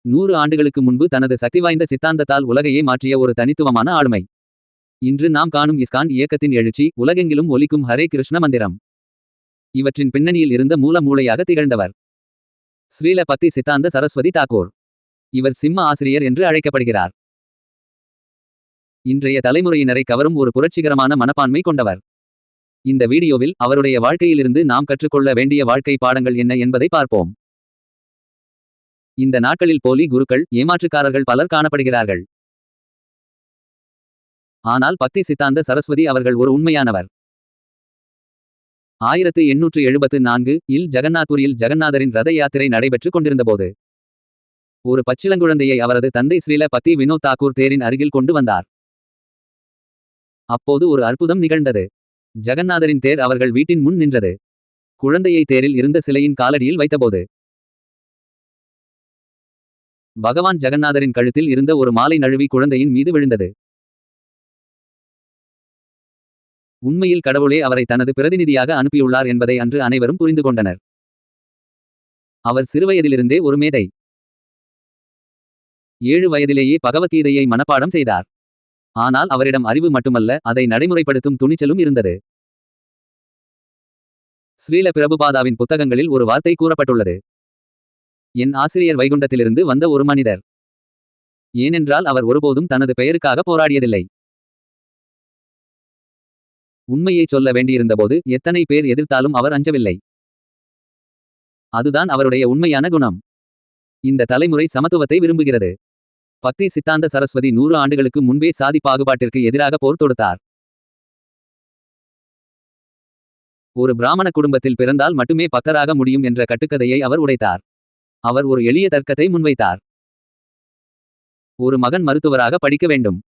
100 ஆண்டுகளுக்கு முன்பு தனது சக்திவாய்ந்த சித்தாந்தத்தால் உலகையே மாற்றிய ஒரு தனித்துவமான ஆளுமை. இன்று நாம் காணும் இஸ்கான் இயக்கத்தின் எழுச்சி, உலகெங்கிலும் ஒலிக்கும் ஹரே கிருஷ்ண மந்திரம். இவற்றின் பின்னணியில் இருந்த மூளையாக திகழ்ந்தவர் ஸ்ரீல பக்தி சித்தாந்த சரஸ்வதி தாக்கூர். இவர் சிம்ம ஆசிரியர் என்று அழைக்கப்படுகிறார். இன்றைய தலைமுறையினரை கவரும் ஒரு புரட்சிகரமான மனப்பான்மை கொண்டவர். இந்த வீடியோவில் அவருடைய வாழ்க்கையிலிருந்து நாம் கற்றுக்கொள்ள வேண்டிய வாழ்க்கை பாடங்கள் என்ன என்பதை பார்ப்போம். இந்த நாட்களில் போலி குருக்கள், ஏமாற்றுக்காரர்கள் பலர் காணப்படுகிறார்கள். ஆனால் பக்தி சித்தாந்த சரஸ்வதி அவர்கள் ஒரு உண்மையானவர். 1874 இல் ஜகன்னாத்புரியில் ஜகன்னாதரின் ரத யாத்திரை நடைபெற்று கொண்டிருந்தபோது ஒரு பச்சிளங்குழந்தையை அவரது தந்தை ஸ்ரீல பக்தி வினோத் தாக்கூர் தேரின் அருகில் கொண்டு வந்தார். அப்போது ஒரு அற்புதம் நிகழ்ந்தது. ஜகன்னாதரின் தேர் அவர்கள் வீட்டின் முன் நின்றது. குழந்தையை தேரில் இருந்த சிலையின் காலடியில் வைத்தபோது பகவான் ஜகன்னாதரின் கழுத்தில் இருந்த ஒரு மாலை நழுவி குழந்தையின் மீது விழுந்தது. உண்மையில் கடவுளே அவரை தனது பிரதிநிதியாக அனுப்பியுள்ளார் என்பதை அன்று அனைவரும் புரிந்து கொண்டனர். அவர் சிறுவயதிலிருந்தே ஒரு மேதை. 7 வயதிலேயே பகவத்கீதையை மனப்பாடம் செய்தார். ஆனால் அவரிடம் அறிவு மட்டுமல்ல, அதை நடைமுறைப்படுத்தும் துணிச்சலும் இருந்தது. ஸ்ரீல பிரபுபாதாவின் புத்தகங்களில் ஒரு வார்த்தை கூறப்பட்டுள்ளது. என் ஆசிரியர் வைகுண்டத்திலிருந்து வந்த ஒரு மனிதர். ஏனென்றால் அவர் ஒருபோதும் தனது பெயருக்காக போராடியதில்லை. உண்மையை சொல்ல வேண்டியிருந்தபோது எத்தனை பேர் எதிர்த்தாலும் அவர் அஞ்சவில்லை. அதுதான் அவருடைய உண்மையான குணம். இந்த தலைமுறை சமத்துவத்தை விரும்புகிறது. பக்தி சித்தாந்த சரஸ்வதி 100 ஆண்டுகளுக்கு முன்பே சாதி பாகுபாட்டிற்கு எதிராக போர் தொடுத்தார். ஒரு பிராமண குடும்பத்தில் பிறந்தால் மட்டுமே பக்தராக முடியும் என்ற கட்டுக்கதையை அவர் உடைத்தார். அவர் ஒரு எளிய தர்க்கத்தை முன்வைத்தார். ஒரு மகன் மருத்துவராக படிக்க வேண்டும்.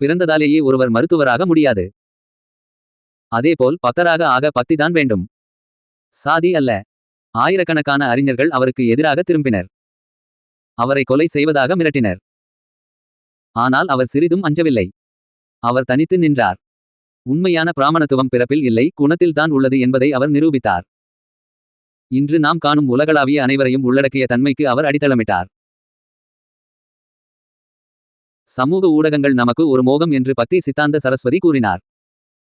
பிறந்ததாலேயே ஒருவர் மருத்துவராக முடியாது. அதேபோல் பக்தராக ஆக பக்திதான் வேண்டும், சாதி அல்ல. ஆயிரக்கணக்கான அறிஞர்கள் அவருக்கு எதிராக திரும்பினர். அவரை கொலை செய்வதாக மிரட்டினர். ஆனால் அவர் சிறிதும் அஞ்சவில்லை. அவர் தனித்து நின்றார். உண்மையான பிராமணத்துவம் பிறப்பில் இல்லை, குணத்தில்தான் உள்ளது என்பதை அவர் நிரூபித்தார். இன்று நாம் காணும் உலகளாவிய அனைவரையும் உள்ளடக்கிய தன்மைக்கு அவர் அடித்தளமிட்டார். சமூக ஊடகங்கள் நமக்கு ஒரு மோகம் என்று பக்தி சித்தாந்த சரஸ்வதி கூறினார்.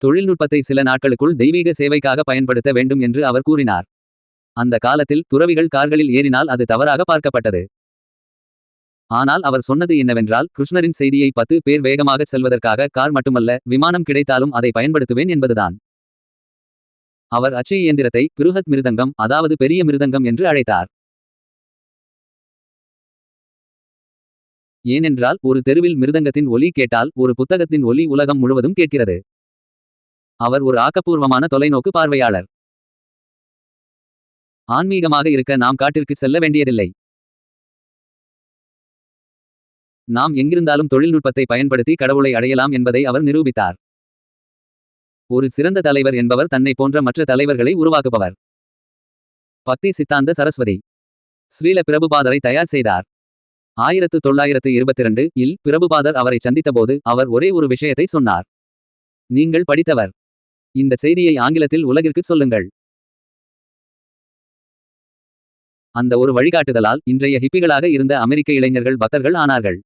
தொழில்நுட்பத்தை சில நாட்களுக்குள் தெய்வீக சேவைக்காக பயன்படுத்த வேண்டும் என்று அவர் கூறினார். அந்த காலத்தில் துறவிகள் கார்களில் ஏறினால் அது தவறாக பார்க்கப்பட்டது. ஆனால் அவர் சொன்னது என்னவென்றால், கிருஷ்ணரின் செய்தியை 10 பேர் வேகமாகச் செல்வதற்காக கார் மட்டுமல்ல, விமானம் கிடைத்தாலும் அதை பயன்படுத்துவேன் என்பதுதான். அவர் அச்சு இயந்திரத்தை பிருஹத் மிருதங்கம், அதாவது பெரிய மிருதங்கம் என்று அழைத்தார். ஏனென்றால் ஒரு தெருவில் மிருதங்கத்தின் ஒலி கேட்டால் ஒரு புத்தகத்தின் ஒலி உலகம் முழுவதும் கேட்கிறது. அவர் ஒரு ஆக்கப்பூர்வமான தொலைநோக்கு பார்வையாளர். ஆன்மீகமாக இருக்க நாம் காட்டிற்கு செல்ல வேண்டியதில்லை. நாம் எங்கிருந்தாலும் தொழில்நுட்பத்தை பயன்படுத்தி கடவுளை அடையலாம் என்பதை அவர் நிரூபித்தார். ஒரு சிறந்த தலைவர் என்பவர் தன்னை போன்ற மற்ற தலைவர்களை உருவாக்குபவர். பக்தி சித்தாந்த சரஸ்வதி ஸ்ரீல பிரபுபாதரை தயார் செய்தார். 1922 இல் பிரபுபாதர் அவரை சந்தித்தபோது அவர் ஒரே ஒரு விஷயத்தை சொன்னார். நீங்கள் படித்தவர். இந்த செய்தியை ஆங்கிலத்தில் உலகிற்கு சொல்லுங்கள். அந்த ஒரு வழிகாட்டுதலால் இன்றைய ஹிப்பிகளாக இருந்த அமெரிக்க இளைஞர்கள் பக்தர்கள் ஆனார்கள்.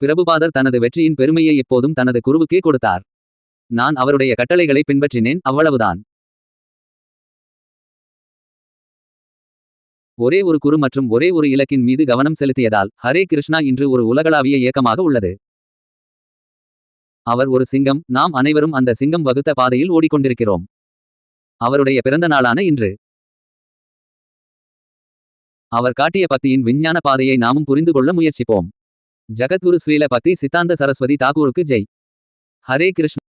பிரபுபாதர் தனது வெற்றியின் பெருமையை எப்போதும் தனது குருவுக்கே கொடுத்தார். நான் அவருடைய கட்டளைகளை பின்பற்றினேன், அவ்வளவுதான். ஒரே ஒரு குரு மற்றும் ஒரே ஒரு இலக்கின் மீது கவனம் செலுத்தியதால் ஹரே கிருஷ்ணா இன்று ஒரு உலகளாவிய இயக்கமாக உள்ளது. அவர் ஒரு சிங்கம், நாம் அனைவரும் அந்த சிங்கம் வகுத்த பாதையில் ஓடிக்கொண்டிருக்கிறோம். அவருடைய பிறந்த நாளான இன்று அவர் காட்டிய பக்தியின் விஞ்ஞான பாதையை நாமும் புரிந்து கொள்ள முயற்சிப்போம். ஜகத்குரு ஸ்ரீல பக்தி சித்தாந்த சரஸ்வதி தாக்கூருக்கு ஜெய். ஹரே கிருஷ்ணா.